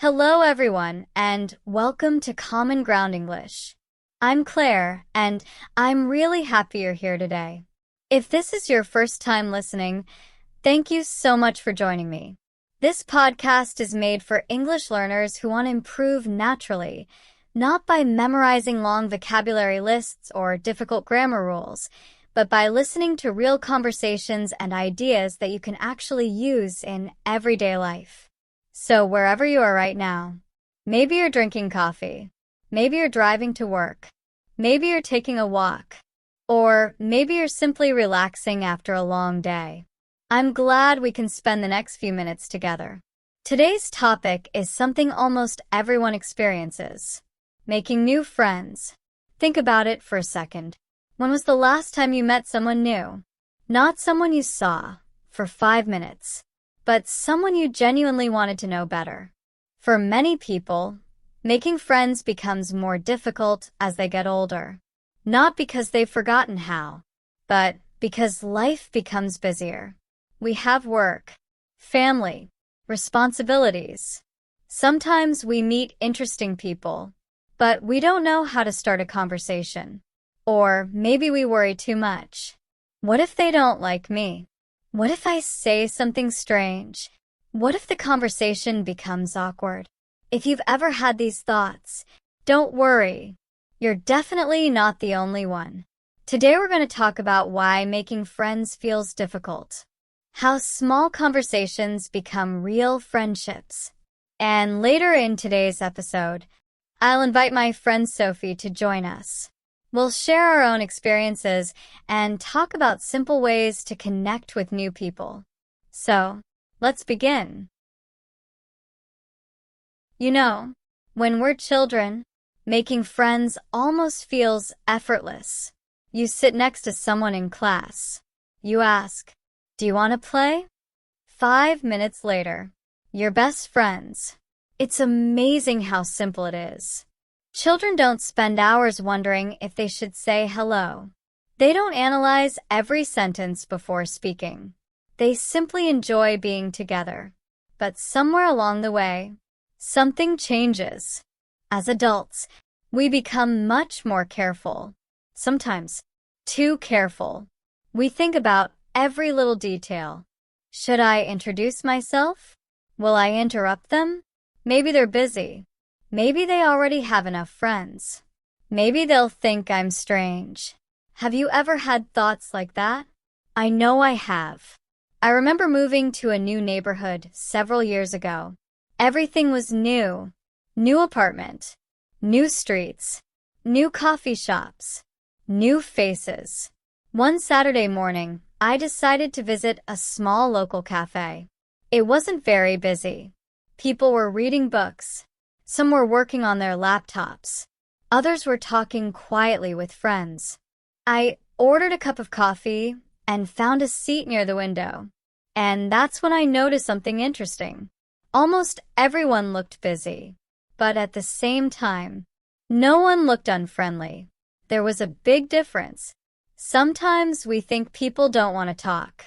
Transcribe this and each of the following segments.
Hello, everyone, and welcome to Common Ground English. I'm Claire, and I'm really happy you're here today. If this is your first time listening, thank you so much for joining me. This podcast is made for English learners who want to improve naturally, not by memorizing long vocabulary lists or difficult grammar rules, but by listening to real conversations and ideas that you can actually use in everyday life. So wherever you are right now, maybe you're drinking coffee, maybe you're driving to work, maybe you're taking a walk, or maybe you're simply relaxing after a long day. I'm glad we can spend the next few minutes together. Today's topic is something almost everyone experiences: making new friends. Think about it for a second. When was the last time you met someone new? Not someone you saw for 5 minutes, but someone you genuinely wanted to know better. For many people, making friends becomes more difficult as they get older. Not because they've forgotten how, but because life becomes busier. We have work, family, responsibilities. Sometimes we meet interesting people, but we don't know how to start a conversation. Or maybe we worry too much. What if they don't like me? What if I say something strange? What if the conversation becomes awkward? If you've ever had these thoughts, don't worry. You're definitely not the only one. Today we're going to talk about why making friends feels difficult, how small conversations become real friendships. And later in today's episode, I'll invite my friend Sophie to join us. We'll share our own experiences and talk about simple ways to connect with new people. So, let's begin. You know, when we're children, making friends almost feels effortless. You sit next to someone in class. You ask, "Do you want to play?" 5 minutes later, you're best friends. It's amazing how simple it is. Children don't spend hours wondering if they should say hello. They don't analyze every sentence before speaking. They simply enjoy being together. But somewhere along the way, something changes. As adults, we become much more careful. Sometimes too careful. We think about every little detail. Should I introduce myself? Will I interrupt them? Maybe they're busy. Maybe they already have enough friends. Maybe they'll think I'm strange. Have you ever had thoughts like that? I know I have. I remember moving to a new neighborhood several years ago. Everything was new. New apartment, new streets, new coffee shops, new faces. One Saturday morning, I decided to visit a small local cafe. It wasn't very busy. People were reading books. Some were working on their laptops. Others were talking quietly with friends. I ordered a cup of coffee and found a seat near the window. And that's when I noticed something interesting. Almost everyone looked busy, but at the same time, no one looked unfriendly. There was a big difference. Sometimes we think people don't want to talk,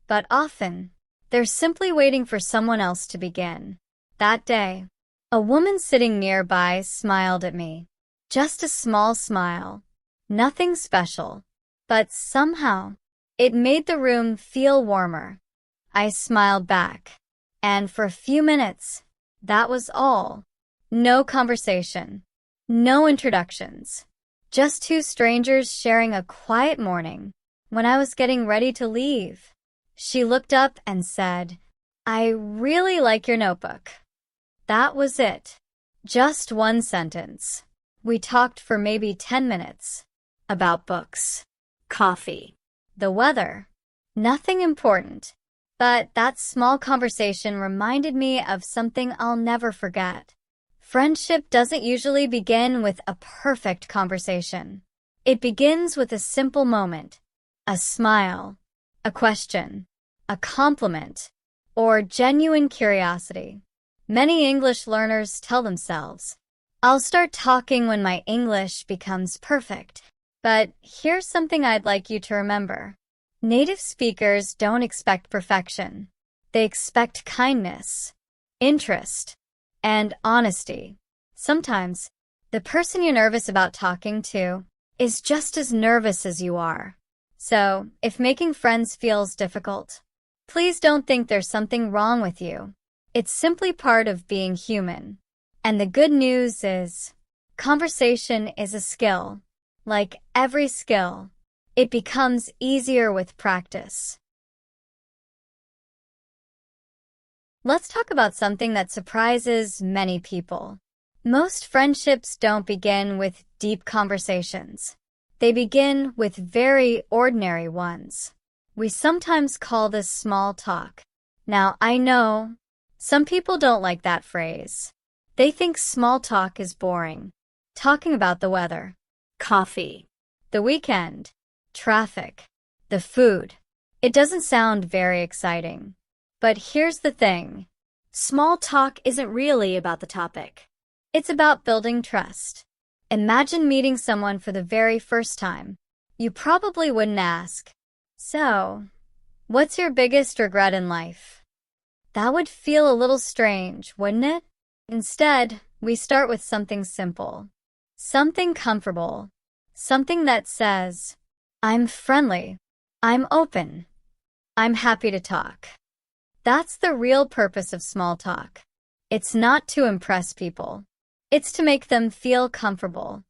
but often they're simply waiting for someone else to begin. That day, a woman sitting nearby smiled at me. Just a small smile. Nothing special. But somehow, it made the room feel warmer. I smiled back. And for a few minutes, that was all. No conversation. No introductions. Just two strangers sharing a quiet morning. When I was getting ready to leave, she looked up and said, "I really like your notebook." That was it. Just one sentence. We talked for maybe 10 minutes. About books, coffee, the weather. Nothing important. But that small conversation reminded me of something I'll never forget. Friendship doesn't usually begin with a perfect conversation. It begins with a simple moment. A smile, a question, a compliment, or genuine curiosity. Many English learners tell themselves, "I'll start talking when my English becomes perfect." But here's something I'd like you to remember. Native speakers don't expect perfection. They expect kindness, interest, and honesty. Sometimes, the person you're nervous about talking to is just as nervous as you are. So, if making friends feels difficult, please don't think there's something wrong with you. It's simply part of being human. And the good news is, conversation is a skill. Like every skill, it becomes easier with practice. Let's talk about something that surprises many people. Most friendships don't begin with deep conversations. They begin with very ordinary ones. We sometimes call this small talk. Now, I know some people don't like that phrase. They think small talk is boring. Talking about the weather, coffee, the weekend, traffic, the food. It doesn't sound very exciting. But here's the thing. Small talk isn't really about the topic. It's about building trust. Imagine meeting someone for the very first time. You probably wouldn't ask, "So, what's your biggest regret in life?" That would feel a little strange, wouldn't it? Instead, we start with something simple, something comfortable, something that says, "I'm friendly, I'm open, I'm happy to talk." That's the real purpose of small talk. It's not to impress people. It's to make them feel comfortable.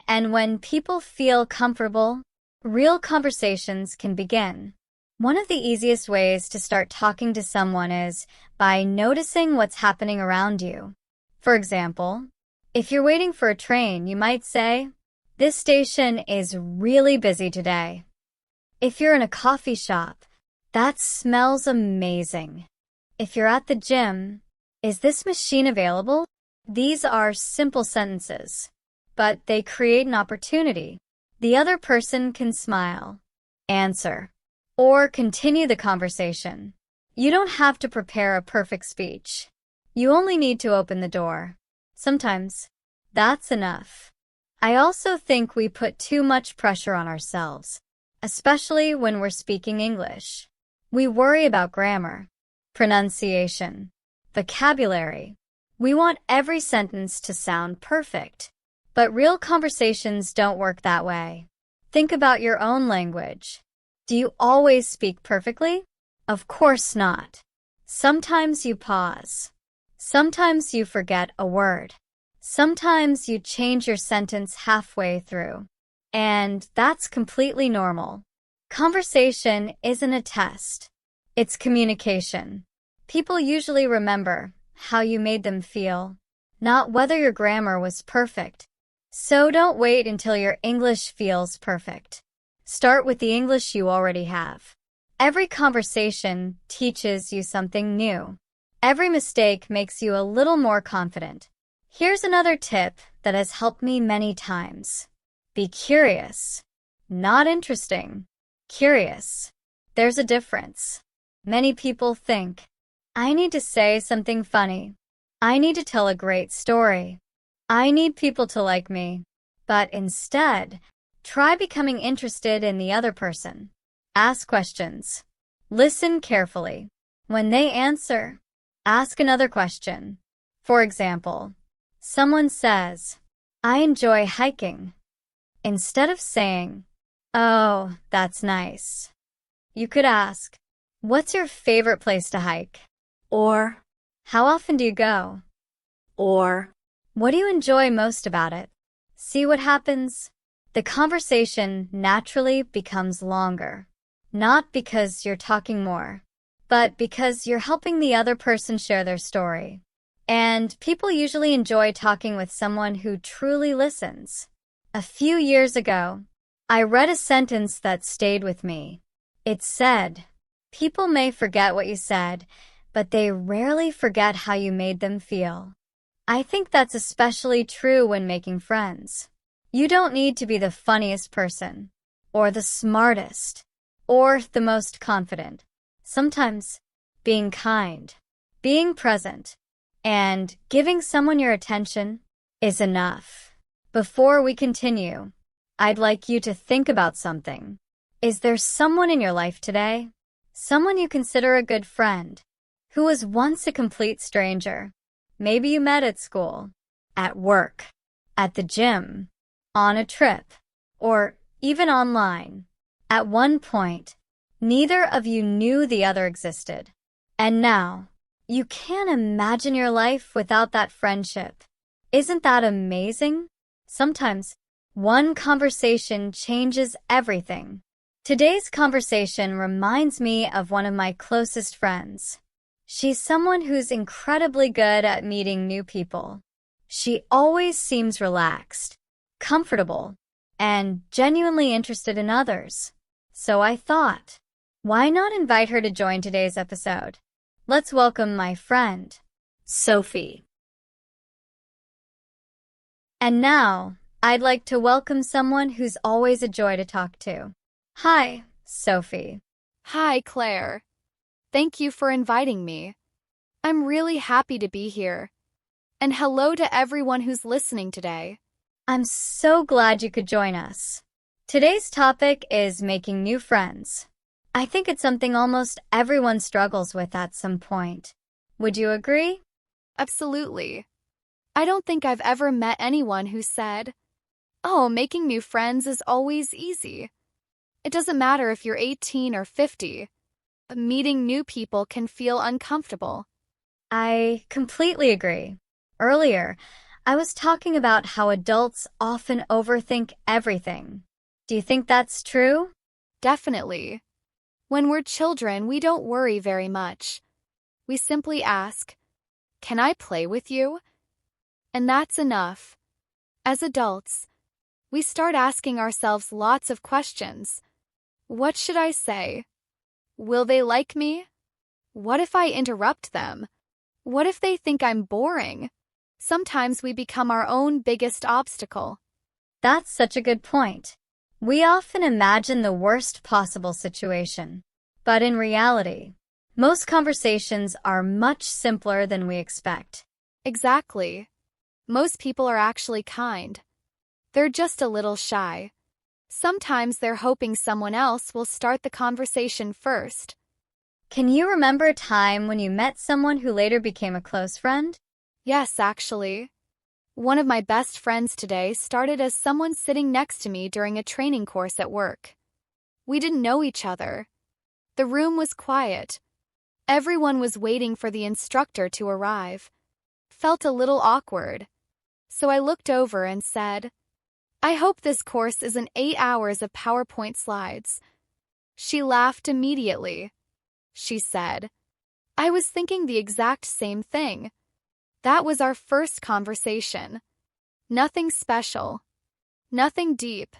And when people feel comfortable, real conversations can begin. One of the easiest ways to start talking to someone is by noticing what's happening around you. For example, if you're waiting for a train, you might say, "This station is really busy today." If you're in a coffee shop, "That smells amazing." If you're at the gym, "Is this machine available?" These are simple sentences, but they create an opportunity. The other person can smile, answer, or continue the conversation. You don't have to prepare a perfect speech. You only need to open the door. Sometimes, that's enough. I also think we put too much pressure on ourselves, especially when we're speaking English. We worry about grammar, pronunciation, vocabulary. We want every sentence to sound perfect. But real conversations don't work that way. Think about your own language. Do you always speak perfectly? Of course not. Sometimes you pause. Sometimes you forget a word. Sometimes you change your sentence halfway through. And that's completely normal. Conversation isn't a test. It's communication. People usually remember how you made them feel, not whether your grammar was perfect. So don't wait until your English feels perfect. Start with the English you already have. Every conversation teaches you something new. Every mistake makes you a little more confident. Here's another tip that has helped me many times. Be curious. Not interesting. Curious. There's a difference. Many people think, "I need to say something funny. I need to tell a great story. I need people to like me." But instead, try becoming interested in the other person. Ask questions. Listen carefully. When they answer, ask another question. For example, someone says, "I enjoy hiking." Instead of saying, "Oh, that's nice," you could ask, "What's your favorite place to hike?" Or, "How often do you go?" Or, "What do you enjoy most about it?" See what happens? The conversation naturally becomes longer. Not because you're talking more, but because you're helping the other person share their story. And people usually enjoy talking with someone who truly listens. A few years ago, I read a sentence that stayed with me. It said, "People may forget what you said, but they rarely forget how you made them feel." I think that's especially true when making friends. You don't need to be the funniest person, or the smartest, or the most confident. Sometimes, being kind, being present, and giving someone your attention is enough. Before we continue, I'd like you to think about something. Is there someone in your life today, someone you consider a good friend, who was once a complete stranger? Maybe you met at school, at work, at the gym, on a trip, or even online. At one point, neither of you knew the other existed. And now, you can't imagine your life without that friendship. Isn't that amazing? Sometimes, one conversation changes everything. Today's conversation reminds me of one of my closest friends. She's someone who's incredibly good at meeting new people. She always seems relaxed, comfortable, and genuinely interested in others. So I thought, why not invite her to join today's episode? Let's welcome my friend, Sophie. And now, I'd like to welcome someone who's always a joy to talk to. Hi, Sophie. Hi, Claire. Thank you for inviting me. I'm really happy to be here. And hello to everyone who's listening today. I'm so glad you could join us. Today's topic is making new friends. I think it's something almost everyone struggles with at some point. Would you agree? Absolutely. I don't think I've ever met anyone who said, "Oh, making new friends is always easy." It doesn't matter if you're 18 or 50. Meeting new people can feel uncomfortable. I completely agree. Earlier, I was talking about how adults often overthink everything. Do you think that's true? Definitely. When we're children, we don't worry very much. We simply ask, "Can I play with you?" And that's enough. As adults, we start asking ourselves lots of questions. What should I say? Will they like me? What if I interrupt them? What if they think I'm boring? Sometimes we become our own biggest obstacle. That's such a good point. We often imagine the worst possible situation. But in reality, most conversations are much simpler than we expect. Exactly. Most people are actually kind. They're just a little shy. Sometimes they're hoping someone else will start the conversation first. Can you remember a time when you met someone who later became a close friend? Yes, actually. One of my best friends today started as someone sitting next to me during a training course at work. We didn't know each other. The room was quiet. Everyone was waiting for the instructor to arrive. Felt a little awkward. So I looked over and said, "I hope this course isn't 8 hours of PowerPoint slides." She laughed immediately. She said, "I was thinking the exact same thing." That was our first conversation. Nothing special. Nothing deep.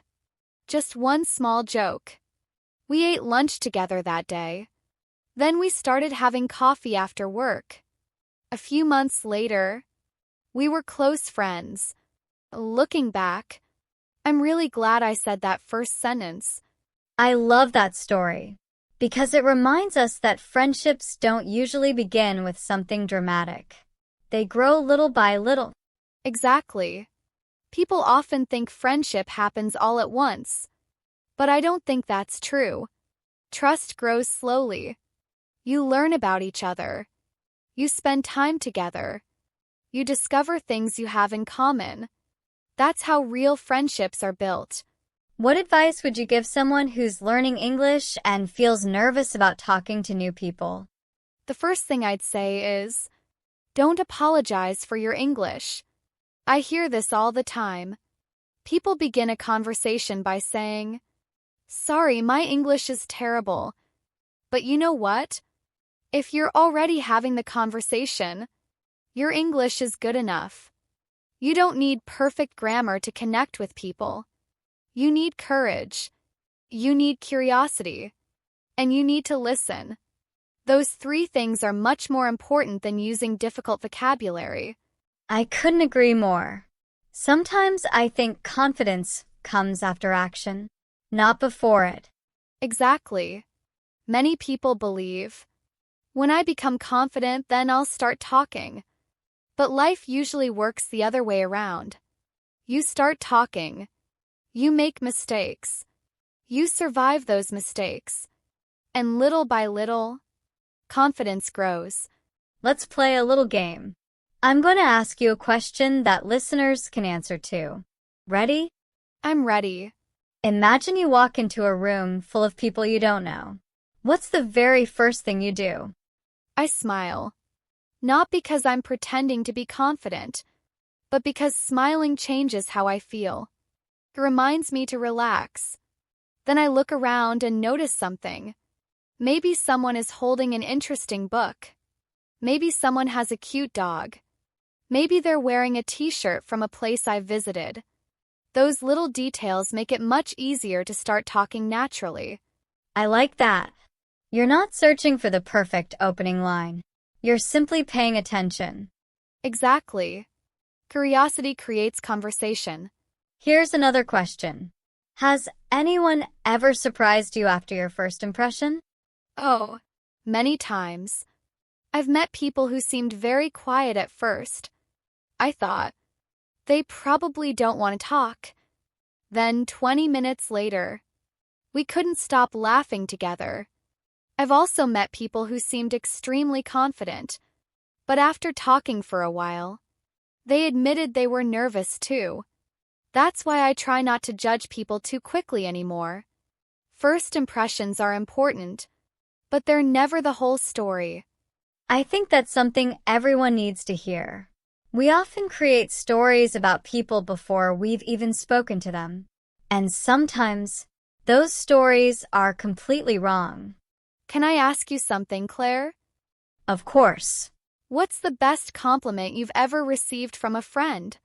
Just one small joke. We ate lunch together that day. Then we started having coffee after work. A few months later, we were close friends. Looking back, I'm really glad I said that first sentence. I love that story because it reminds us that friendships don't usually begin with something dramatic. They grow little by little. Exactly. People often think friendship happens all at once. But I don't think that's true. Trust grows slowly. You learn about each other. You spend time together. You discover things you have in common. That's how real friendships are built. What advice would you give someone who's learning English and feels nervous about talking to new people? The first thing I'd say is, don't apologize for your English. I hear this all the time. People begin a conversation by saying, "Sorry, my English is terrible." But you know what? If you're already having the conversation, your English is good enough. You don't need perfect grammar to connect with people. You need courage. You need curiosity. And you need to listen. Those 3 things are much more important than using difficult vocabulary. I couldn't agree more. Sometimes I think confidence comes after action, not before it. Exactly. Many people believe, when I become confident, then I'll start talking. But life usually works the other way around. You start talking. You make mistakes. You survive those mistakes. And little by little, confidence grows. Let's play a little game. I'm going to ask you a question that listeners can answer too. Ready? I'm ready. Imagine you walk into a room full of people you don't know. What's the very first thing you do? I smile. Not because I'm pretending to be confident, but because smiling changes how I feel. It reminds me to relax. Then I look around and notice something. Maybe someone is holding an interesting book. Maybe someone has a cute dog. Maybe they're wearing a t-shirt from a place I've visited. Those little details make it much easier to start talking naturally. I like that. You're not searching for the perfect opening line. You're simply paying attention. Exactly. Curiosity creates conversation. Here's another question. Has anyone ever surprised you after your first impression? Oh, many times. I've met people who seemed very quiet at first. I thought, they probably don't want to talk. Then 20 minutes later, we couldn't stop laughing together. I've also met people who seemed extremely confident, but after talking for a while, they admitted they were nervous too. That's why I try not to judge people too quickly anymore. First impressions are important, but they're never the whole story. I think that's something everyone needs to hear. We often create stories about people before we've even spoken to them. And sometimes, those stories are completely wrong. Can I ask you something, Claire? Of course. What's the best compliment you've ever received from a friend?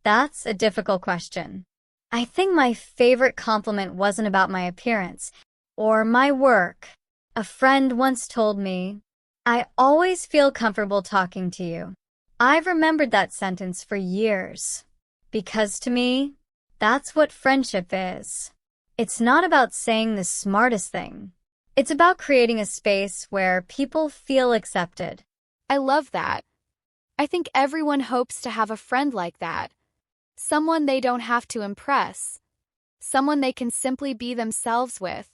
That's a difficult question. I think my favorite compliment wasn't about my appearance or my work. A friend once told me, "I always feel comfortable talking to you." I've remembered that sentence for years. Because to me, that's what friendship is. It's not about saying the smartest thing. It's about creating a space where people feel accepted. I love that. I think everyone hopes to have a friend like that. Someone they don't have to impress. Someone they can simply be themselves with.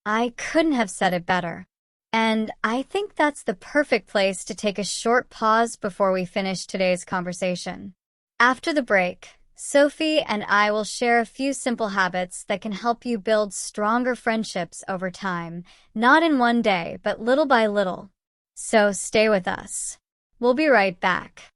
I couldn't have said it better. And I think that's the perfect place to take a short pause before we finish today's conversation. After the break, Sophie and I will share a few simple habits that can help you build stronger friendships over time, not in one day, but little by little. So stay with us. We'll be right back.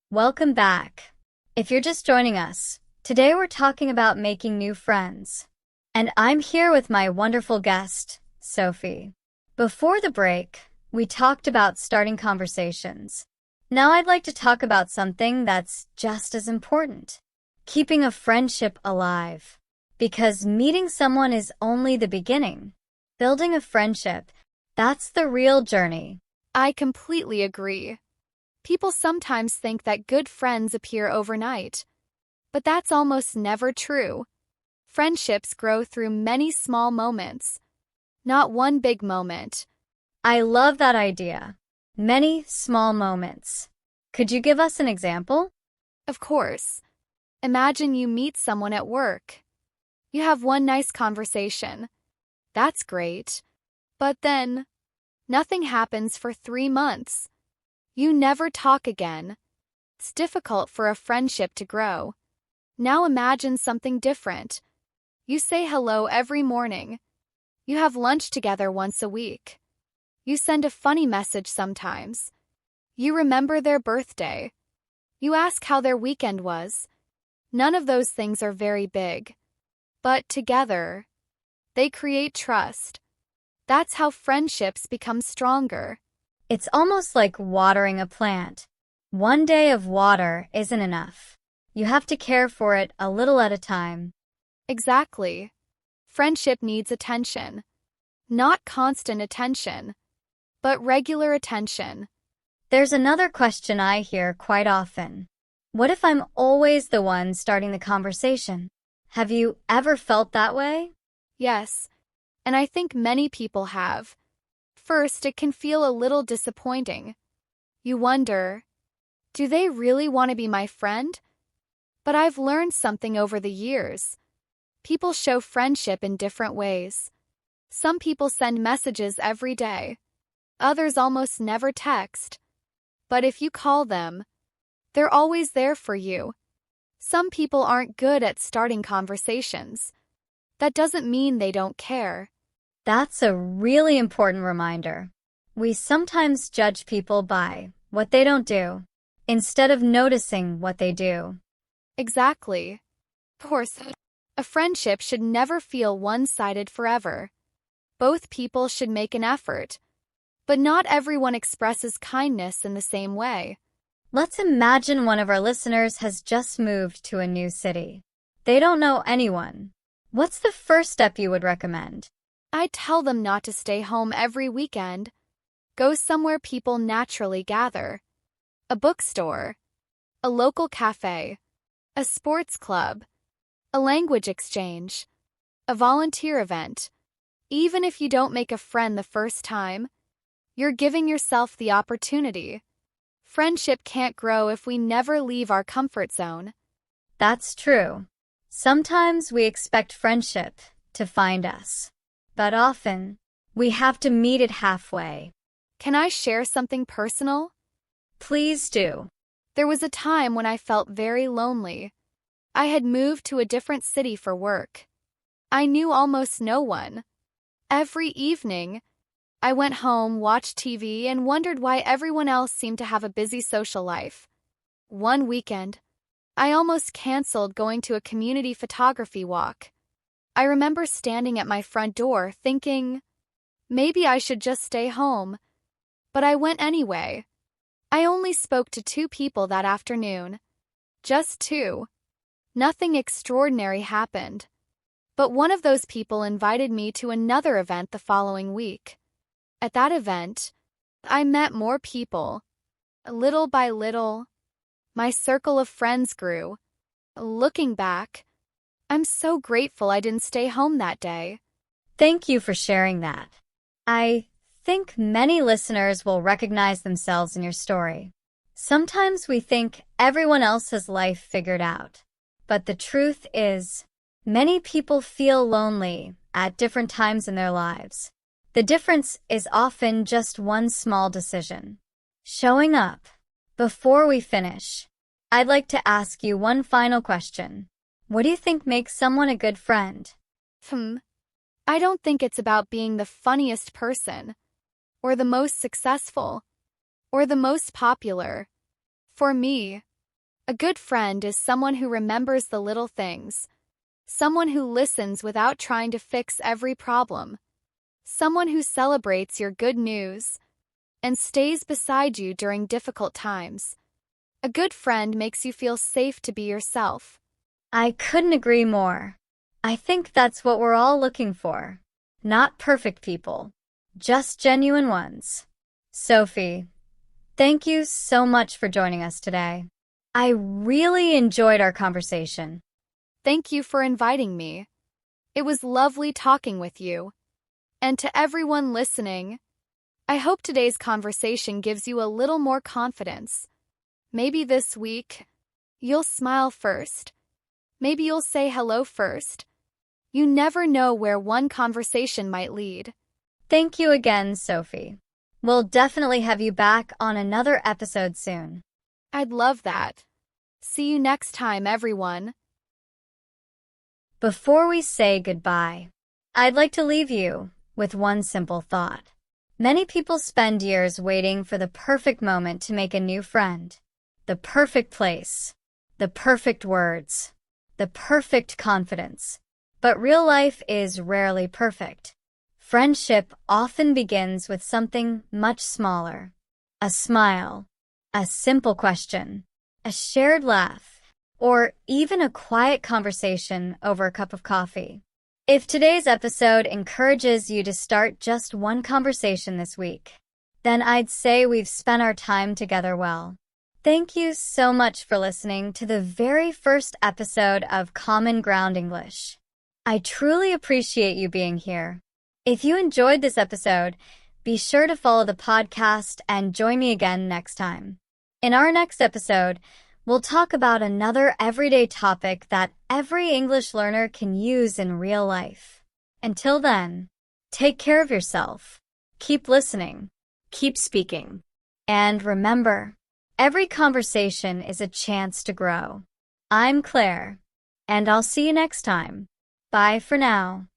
Welcome back. If you're just joining us, today we're talking about making new friends. And I'm here with my wonderful guest, Sophie. Before the break, we talked about starting conversations. Now I'd like to talk about something that's just as important: keeping a friendship alive. Because meeting someone is only the beginning. Building a friendship, that's the real journey. I completely agree. People sometimes think that good friends appear overnight, but that's almost never true. Friendships grow through many small moments, not one big moment. I love that idea. Many small moments. Could you give us an example? Of course. Imagine you meet someone at work. You have one nice conversation. That's great. But then, nothing happens for 3 months. You never talk again. It's difficult for a friendship to grow. Now imagine something different. You say hello every morning. You have lunch together once a week. You send a funny message sometimes. You remember their birthday. You ask how their weekend was. None of those things are very big. But together, they create trust. That's how friendships become stronger. It's almost like watering a plant. One day of water isn't enough. You have to care for it a little at a time. Exactly. Friendship needs attention. Not constant attention, but regular attention. There's another question I hear quite often. What if I'm always the one starting the conversation? Have you ever felt that way? Yes, and I think many people have. First, it can feel a little disappointing. You wonder, do they really want to be my friend? But I've learned something over the years. People show friendship in different ways. Some people send messages every day. Others almost never text. But if you call them, they're always there for you. Some people aren't good at starting conversations. That doesn't mean they don't care. That's a really important reminder. We sometimes judge people by what they don't do, instead of noticing what they do. Exactly. Of course, a friendship should never feel one-sided forever. Both people should make an effort, but not everyone expresses kindness in the same way. Let's imagine one of our listeners has just moved to a new city. They don't know anyone. What's the first step you would recommend? I'd tell them not to stay home every weekend. Go somewhere people naturally gather. A bookstore, a local cafe, a sports club, a language exchange, a volunteer event. Even if you don't make a friend the first time, you're giving yourself the opportunity. Friendship can't grow if we never leave our comfort zone. That's true. Sometimes we expect friendship to find us, but often we have to meet it halfway. Can I share something personal? Please do. There was a time when I felt very lonely. I had moved to a different city for work. I knew almost no one. Every evening, I went home, watched TV, and wondered why everyone else seemed to have a busy social life. One weekend, I almost canceled going to a community photography walk. I remember standing at my front door thinking, maybe I should just stay home. But I went anyway. I only spoke to 2 people that afternoon. Just 2. Nothing extraordinary happened. But one of those people invited me to another event the following week. At that event, I met more people. Little by little, my circle of friends grew. Looking back, I'm so grateful I didn't stay home that day. Thank you for sharing that. I think many listeners will recognize themselves in your story. Sometimes we think everyone else has life figured out. But the truth is, many people feel lonely at different times in their lives. The difference is often just one small decision. Showing up. Before we finish, I'd like to ask you one final question. What do you think makes someone a good friend? I don't think it's about being the funniest person, or the most successful, or the most popular. For me, a good friend is someone who remembers the little things, someone who listens without trying to fix every problem, someone who celebrates your good news and stays beside you during difficult times. A good friend makes you feel safe to be yourself. I couldn't agree more. I think that's what we're all looking for. Not perfect people, just genuine ones. Sophie, thank you so much for joining us today. I really enjoyed our conversation. Thank you for inviting me. It was lovely talking with you. And to everyone listening, I hope today's conversation gives you a little more confidence. Maybe this week, you'll smile first. Maybe you'll say hello first. You never know where one conversation might lead. Thank you again, Sophie. We'll definitely have you back on another episode soon. I'd love that. See you next time, everyone. Before we say goodbye, I'd like to leave you with one simple thought. Many people spend years waiting for the perfect moment to make a new friend. The perfect place, the perfect words, the perfect confidence. But real life is rarely perfect. Friendship often begins with something much smaller. A smile, a simple question, a shared laugh, or even a quiet conversation over a cup of coffee. If today's episode encourages you to start just one conversation this week, then I'd say we've spent our time together well. Thank you so much for listening to the very first episode of Common Ground English. I truly appreciate you being here. If you enjoyed this episode, be sure to follow the podcast and join me again next time. In our next episode, we'll talk about another everyday topic that every English learner can use in real life. Until then, take care of yourself. Keep listening. Keep speaking. And remember, every conversation is a chance to grow. I'm Claire, and I'll see you next time. Bye for now.